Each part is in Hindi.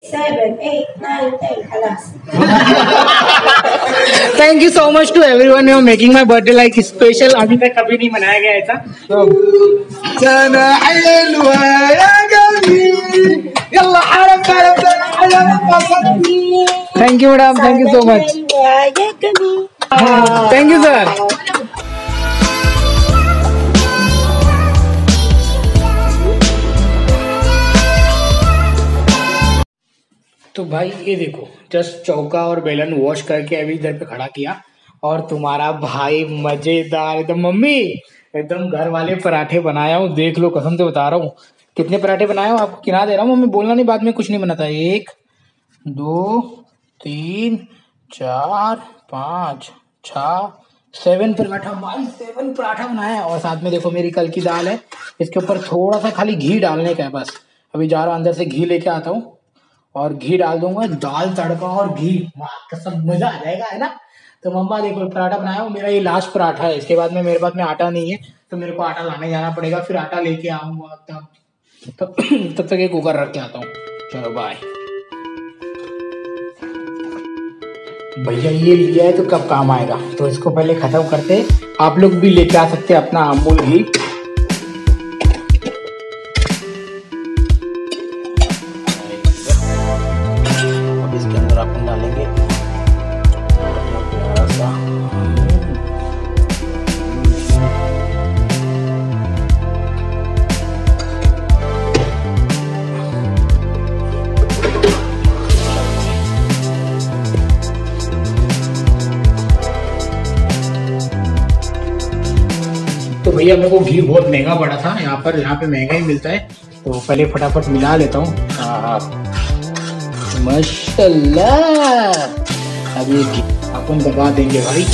7, 8, 9, 10. खलास. Thank you so much to everyone you making my birthday like special. अभी तक कभी नहीं मनाया गया ऐसा. Thank you madam, thank you so much. Thank you sir. तो भाई ये देखो जस्ट चौका और बेलन वॉश करके अभी इधर पे खड़ा किया और तुम्हारा भाई मजेदार एकदम मम्मी एकदम घर वाले पराठे बनाया हूँ. देख लो कसम से बता रहा हूँ. कितने पराठे बनाए हो आपको गिना दे रहा हूँ मम्मी. बोलना नहीं बाद में कुछ नहीं बनाता. 1 2 3 4 5 6 7 पराठा भाई. 7 पराठा बनाया है. और साथ में देखो मेरी कल की दाल है. इसके ऊपर थोड़ा सा खाली घी डालने का है बस. अभी जा रहा हूँ अंदर से घी लेके आता हूँ और घी डाल दूंगा. दाल तड़का और घी कसम मजा आ जाएगा है ना. तो मम्मा देखो पराठा बनाया हूँ. मेरा ये लास्ट पराठा है. इसके बाद में मेरे पास में आटा नहीं है तो मेरे को आटा लाने जाना पड़ेगा. फिर आटा लेके आऊंगा तब तक ये कुकर रख के आता हूँ. चलो बाय भैया. ये लिया है तो कब काम आएगा. तो इसको पहले खत्म करते. आप लोग भी लेके आ सकते हैं अपना अमूल घी. तो भैया मेरे को घी बहुत महंगा पड़ा था. यहाँ पे महंगा ही मिलता है तो पहले फटाफट मिला लेता हूँ. माशाल्लाह. अब ये घी अपन दबा देंगे भाई.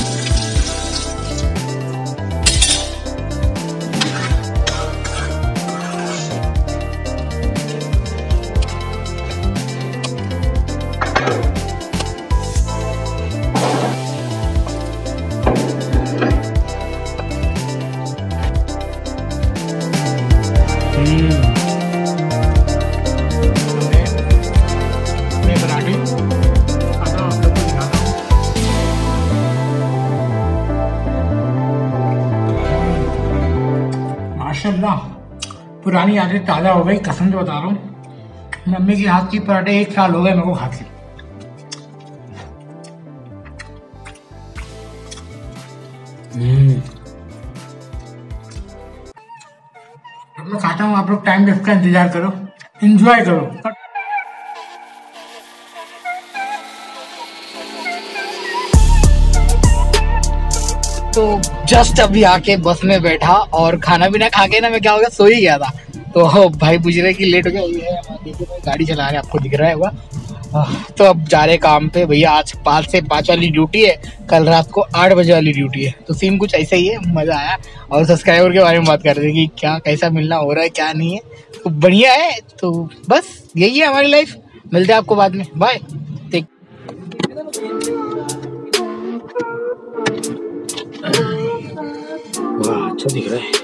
माशाल्लाह पुरानी यादें ताज़ा हो गई. कसम से बता रहा हूँ मम्मी के हाथ की पराठे 1 साल हो गए मेरे को खाते. अब मैं खाता हूँ. आप लोग टाइम वेस्ट का इंतजार करो. एंजॉय करो. तो जस्ट अभी आके बस में बैठा और खाना पीना खा के ना मैं क्या हो गया सो ही गया था. तो भाई पूछ रहे कि लेट हो गया. ये देखिए गाड़ी चला रहे आपको दिख रहा है होगा. तो अब जा रहे काम पे भैया. आज 5 से 5 वाली ड्यूटी है. कल रात को 8 बजे वाली ड्यूटी है. तो सीन कुछ ऐसा ही है. मजा आया. और सब्सक्राइबर के बारे में बात कर रहे थे कि क्या कैसा मिलना हो रहा है क्या नहीं है. तो बढ़िया है. तो बस यही है हमारी लाइफ. मिलते हैं आपको बाद में. बाय. वाह अच्छा दिख रहा है.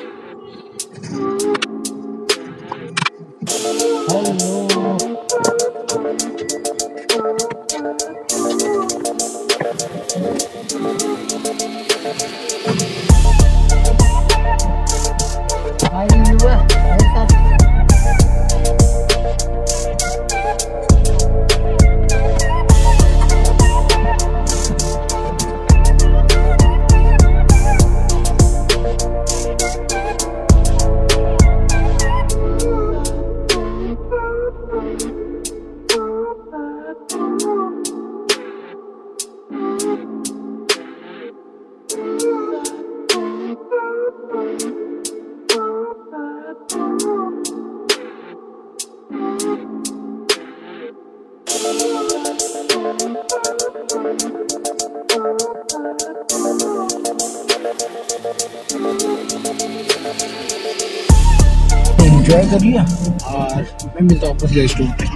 एंजॉय कर लिया और मैं मिलता हूँ वापस रेस्टोरेंट पे.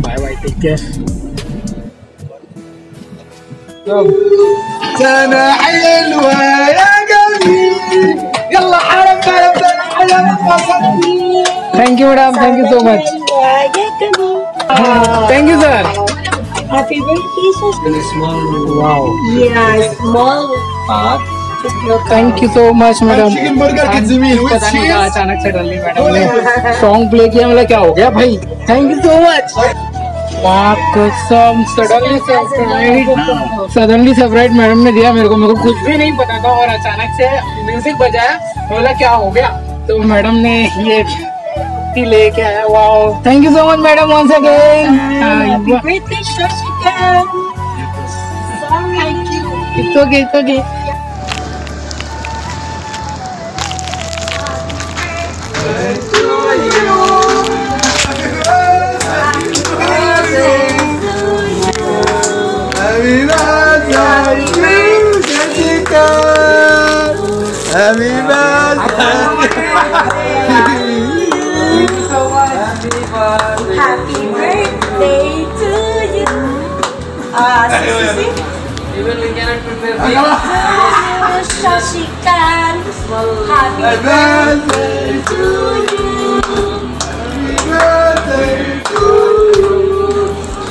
Bye bye. Take care. Thank you madam. Thank you so much. Thank you sir. Happy birthday, Shashika. In a small wow, Yeah, small part. Thank you so much madam. chicken burger के जमीन with पता नहीं cheese. कहा अचानक से डली मैडम ने सॉन्ग प्ले किया, मतलब क्या हो गया भाई। Thank you so much. Suddenly surprise madam ने दिया मेरे को कुछ भी नहीं पता था और अचानक से म्यूजिक बजाया, बोला क्या हो गया, तो मैडम ने ये लेके आया। Wow, thank you so much madam once again. Happy birthday, Shashika. Thank you. It's okay, it's okay. Happy birthday to Jessica. Happy birthday. Happy birthday to you. Sissy. Even we cannot prepare To you, Shashika. Happy birthday to you. birthday to you.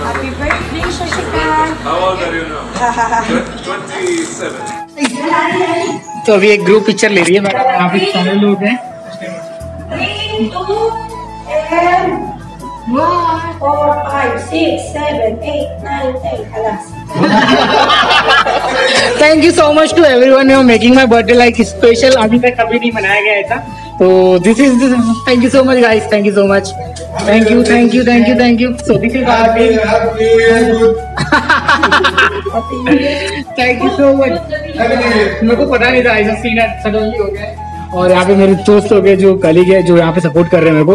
Happy birthday, Shashika. How old are you now? 27. तो अभी एक ग्रुप पिक्चर ले रही है मैडम, यहाँ पे सारे लोग हैं। 3, 2, and 1, 4, 5, 6, 7, 8, 9, 10. Halas. Thank you so much to everyone you making my birthday like special. अभी तक कभी नहीं मनाया गया ऐसा, तो this is thank you so much guys, thank you so much, thank you thank you thank you thank you. So this is thank you so much. मेरे को पता नहीं था ऐसा सीन सडनली हो गया, और यहाँ पे मेरे दोस्त हो गए जो कलीग है जो यहाँ पे सपोर्ट कर रहे हैं मेरे को।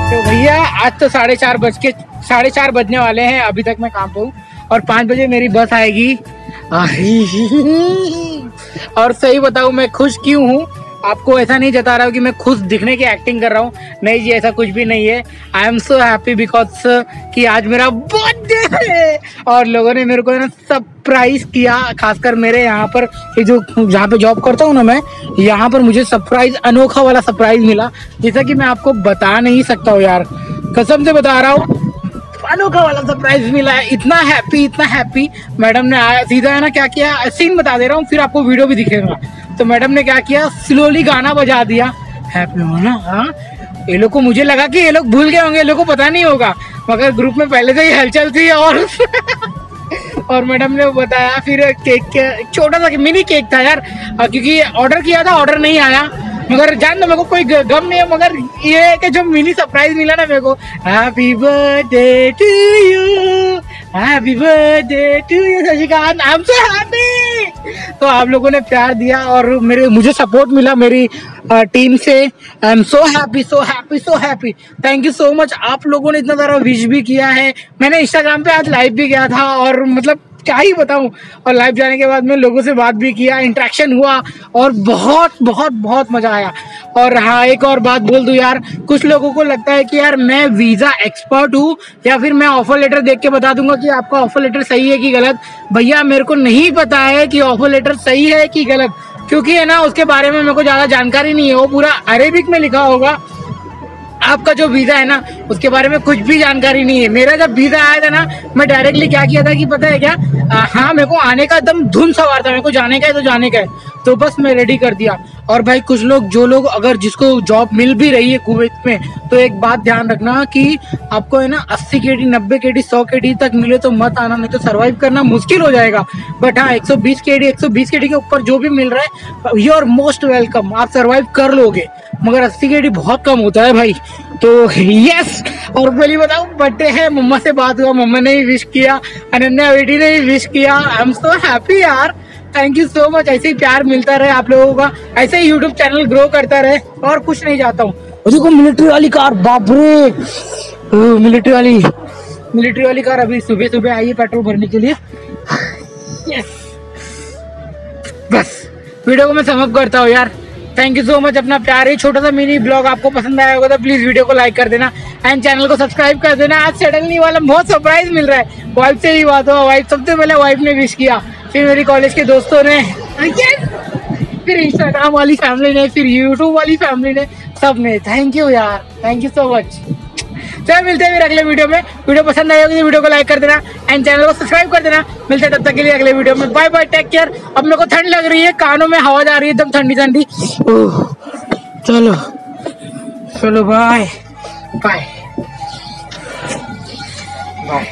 तो भैया आज तो 4:30 बजने वाले हैं, अभी तक मैं काम पे हूँ और 5 बजे मेरी बस आएगी। और सही बताऊँ मैं खुश क्यों हूँ, आपको ऐसा नहीं जता रहा हूँ कि मैं खुश दिखने की एक्टिंग कर रहा हूँ, नहीं जी ऐसा कुछ भी नहीं है। आई एम सो हैप्पी बिकॉज कि आज मेरा बर्थडे है और लोगों ने मेरे को ना सरप्राइज किया, खासकर मेरे यहाँ पर ये जो जहाँ पे जॉब करता हूँ ना मैं, यहाँ पर मुझे सरप्राइज अनोखा वाला सरप्राइज मिला, जैसा कि मैं आपको बता नहीं सकता हूँ यार, कसम से बता रहा हूँ, अनोखा वाला सरप्राइज मिला है। इतना हैप्पी मैडम ने आया सीधा है ना क्या किया, सीन बता दे रहा हूँ फिर आपको वीडियो भी दिखेगा। तो मैडम ने क्या किया, स्लोली गाना बजा दिया हैप्पी होना। हाँ, ये लोग को मुझे लगा कि ये लोग भूल गए होंगे, ये लोग को पता नहीं होगा, मगर ग्रुप में पहले से ही हलचल थी और और मैडम ने बताया। फिर केक छोटा सा मिनी केक था यार, क्योंकि ऑर्डर किया था, ऑर्डर नहीं आया, मगर जान दो मेरे को कोई गम नहीं है, मगर ये है कि जो मिनी सरप्राइज मिला ना मेरे को, happy birthday to you, happy birthday to you Shashikant, I am so happy. तो आप लोगों ने प्यार दिया और मुझे सपोर्ट मिला मेरी टीम से। आई am so happy. Thank you so much. आप लोगों ने इतना सारा विश भी किया है, मैंने इंस्टाग्राम पे आज लाइव भी गया था और मतलब क्या ही बताऊं, और लाइव जाने के बाद में लोगों से बात भी किया, इंटरेक्शन हुआ और बहुत मजा आया। और हाँ, एक और बात बोल दूं यार, कुछ लोगों को लगता है कि यार मैं वीजा एक्सपर्ट हूँ या फिर मैं ऑफर लेटर देख के बता दूंगा कि आपका ऑफर लेटर सही है कि गलत। भैया मेरे को नहीं पता है कि ऑफर लेटर सही है कि गलत, क्योंकि है ना उसके बारे में मेरे को ज्यादा जानकारी नहीं है, वो पूरा अरेबिक में लिखा होगा। आपका जो वीजा है ना उसके बारे में कुछ भी जानकारी नहीं है। मेरा जब वीजा आया था ना, मैं डायरेक्टली क्या किया था कि पता है क्या, हाँ मेरे को आने का एकदम धुन सवार था, मेरे को जाने का है तो जाने का है, तो बस मैं रेडी कर दिया। और भाई कुछ लोग जो लोग अगर जिसको जॉब मिल भी रही है कुवैत में, तो एक बात ध्यान रखना कि आपको है ना 80 kd 90 kd 100 kd तक मिले तो मत आना, नहीं तो सरवाइव करना मुश्किल हो जाएगा। बट हाँ 120 kd के ऊपर जो भी मिल रहा है यू आर मोस्ट वेलकम, आप सरवाइव कर लोगे, मगर 80 kd बहुत कम होता है भाई। तो यस, और पहले बताओ बर्थडे है, मम्मा से बात हुआ, मम्मा ने भी विश किया, अनन्या बेटी ने भी विश किया। आई एम सो हैप्पी यार, थैंक यू सो मच। ऐसे ही प्यार मिलता रहे आप लोगों का, ऐसे ही यूट्यूब चैनल ग्रो करता रहे, और कुछ नहीं चाहता हूँ। देखो मिलिट्री वाली कार, बाप रे, मिलिट्री वाली कार अभी सुबह आई है पेट्रोल भरने के लिए। यस, बस वीडियो को मैं समाप्त करता हूँ यार। थैंक यू सो मच अपना प्यार। ये छोटा सा मिनी ब्लॉग आपको पसंद आया होगा तो प्लीज वीडियो को लाइक कर देना एंड चैनल को सब्सक्राइब कर देना। आज सडनली वाला बहुत सरप्राइज मिल रहा है। वाइफ से ही बात हुआ, वाइफ सबसे पहले वाइफ ने विश किया, फिर मेरी कॉलेज के दोस्तों ने, फिर इंस्टाग्राम वाली फैमिली ने, फिर यूट्यूब वाली फैमिली ने, सब ने। थैंक यू यार, थैंक यू सो मच। चलो मिलते हैं फिर अगले वीडियो में। वीडियो पसंद आई होगी तो वीडियो को लाइक कर देना एंड चैनल को सब्सक्राइब कर देना। मिलते हैं तब तक के लिए अगले वीडियो में। Bye bye, take care. अब मेरे को ठंड लग रही है, कानों में हवा जा रही है एकदम ठंडी ठंडी। चलो चलो बाय बाय बाय।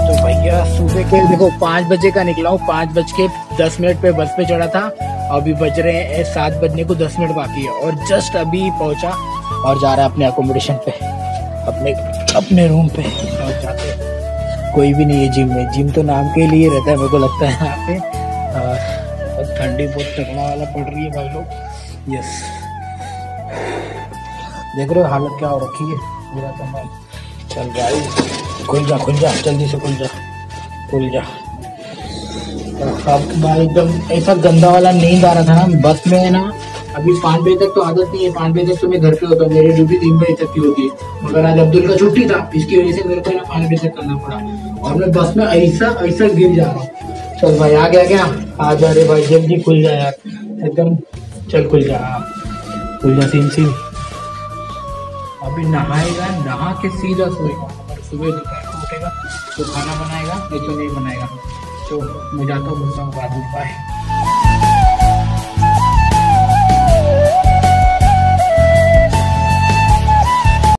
तो भैया सुबह के देखो 5 बजे का निकला हूँ, 5:10 पे बस पे चढ़ा था। अभी बज रहे हैं 7 बजने को 10 मिनट बाकी है और जस्ट अभी पहुंचा और जा रहा है अपने अकोमोडेशन पे, अपने रूम पे। और जाते कोई भी नहीं है जिम में, जिम तो नाम के लिए रहता है मेरे को लगता है यहाँ पे। और ठंडी बहुत तगड़ा वाला पड़ रही है भाई लोग। यस, देख रहे हो हालत क्या हो रखी है मेरा सामान चल रहा है। खुल जा जल्दी से, खुल जा। अब भाई एकदम ऐसा गंदा वाला नींद आ रहा था ना बस में, है ना। अभी 5 बजे तक तो आदत नहीं है, 5 बजे तक तो मैं घर पे होता हूँ, मेरी ड्यूटी 3 बजे तक की होती है। मगर आज अब्दुल का छुट्टी था, इसकी वजह से मेरे को ना 5 बजे तक करना पड़ा और मैं बस में ऐसा गिर जा रहा हूँ। चल भाई आ गया क्या? आ जा रे भाई, जल्दी खुल जा यार एकदम। चल खुल जा सीन। अभी नहाएगा, नहा के सीधा सोएगा। अगर सुबह दोपहर को उठेगा तो खाना बनाएगा, नहीं तो नहीं बनाएगा। तो मैं जाता हूँ, बाद में। बाय।